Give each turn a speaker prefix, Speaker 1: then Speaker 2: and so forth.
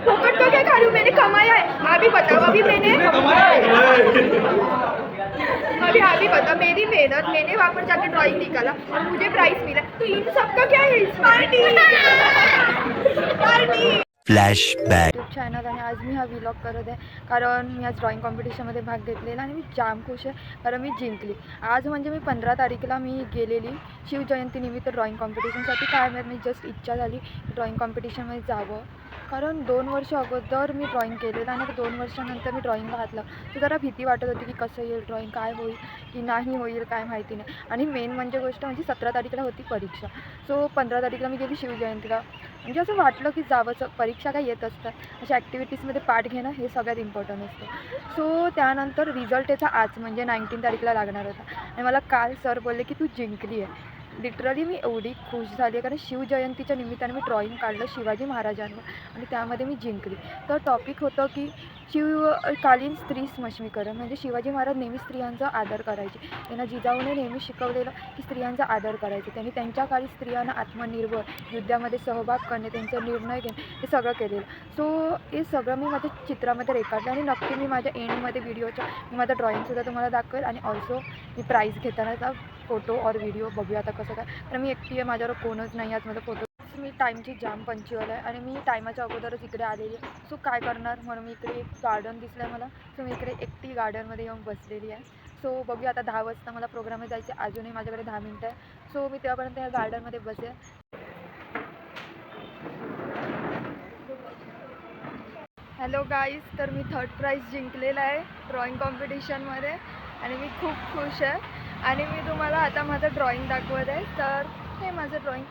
Speaker 1: फोकट का क्या खा रही हूँ, मैंने कमाया है। अभी बताओ, अभी मैंने अभी बता, मेरी मेहनत, मैंने वहाँ पर जाके ड्राइंग निकाला और मुझे प्राइस मिला, तो इन सब का क्या है? Party party.
Speaker 2: Flashback
Speaker 1: YouTube channel आणि आज मी हा व्लॉग करत आहे कारण मी आज ड्रॉइंग कॉम्पिटिशनमध्ये भाग घेतलेला आणि मी जाम खुश आहे कारण मी जिंकली। आज म्हणजे मी 15 तारीखला मी गेलेली शिवजयंतीनिमित्त ड्रॉइंग कॉम्पिटिशनसाठी। काय माहीत, मी जस्ट इच्छा झाली ड्रॉइंग कॉम्पिटिशनमध्ये जावं कारण 2 वर्ष अगोदर मी ड्रॉइंग केलेलं आणि 2 वर्षानंतर मी ड्रॉइंगला घातलं तर जरा भीती वाटत होती की कसं येईल ड्रॉइंग, काय होईल की नाही होईल काय माहिती नाही। आणि मेन म्हणजे गोष्ट म्हणजे 17 तारीखला होती परीक्षा, सो 15 तारीखला मी गेली शिवजयंतीला। म्हणजे असं वाटलं की जावंच, परीक्षा काय येत असतात, अशा ॲक्टिव्हिटीजमध्ये पार्ट घेणं हे सगळ्यात इम्पॉर्टंट असतं। सो त्यानंतर रिझल्ट याचा आज म्हणजे 19 तारीखला लागणार होता आणि मला काल सर बोलले की तू जिंकली आहे। लिटरली मी एवढी खुश झाली आहे कारण शिवजयंतीच्या निमित्ताने मी ड्रॉइंग काढलं शिवाजी महाराजांवर आणि त्यामध्ये मी जिंकली। तर टॉपिक होतं की शिवकालीन स्त्री सक्षमीकरण, म्हणजे शिवाजी महाराज नेहमी स्त्रियांचा आदर करायचे। त्यांना जिजाऊने नेहमी शिकवलेलं की स्त्रियांचा आदर करायचं। त्यांनी त्यांच्या काळी स्त्रियांना आत्मनिर्भर, युद्धामध्ये सहभाग करणे, त्यांचा निर्णय घेणे हे सगळं केलेलं। सो हे सगळं मी माझ्या चित्रामध्ये रेखाटलं आणि नक्की मी माझ्या एंडमध्ये व्हिडिओच्या मी माझं ड्रॉइंगसुद्धा तुम्हाला दाखवेल आणि ऑल्सो मी प्राईज घेतानाचा फोटो और व्हिडिओ बघूया आता कसं काय, कारण मी एकटी आहे, माझ्यावर कोणच नाही आज माझा फोटो। मी टाईमची जाम पंच्युअल आहे आणि मी टायमाच्या अगोदरच इकडे आलेली आहे। सो काय करणार म्हणून मी इकडे एक गार्डन दिसलं आहे मला, सो मी इकडे एकटी गार्डनमध्ये येऊन बसलेली आहे। सो बघूया आता 10 वाजता मला प्रोग्रामला जायचं आहे, अजूनही माझ्याकडे 10 मिनटं आहे। सो मी तेव्हापर्यंत या गार्डनमध्ये बसेल। हॅलो गाईज, तर मी 3rd प्राईज जिंकलेला आहे ड्रॉइंग कॉम्पिटिशनमध्ये आणि मी खूप खुश आहे आणि मी तुम्हाला आता माझं ड्रॉइंग दाखवत आहे। तर हे माझं ड्रॉइंग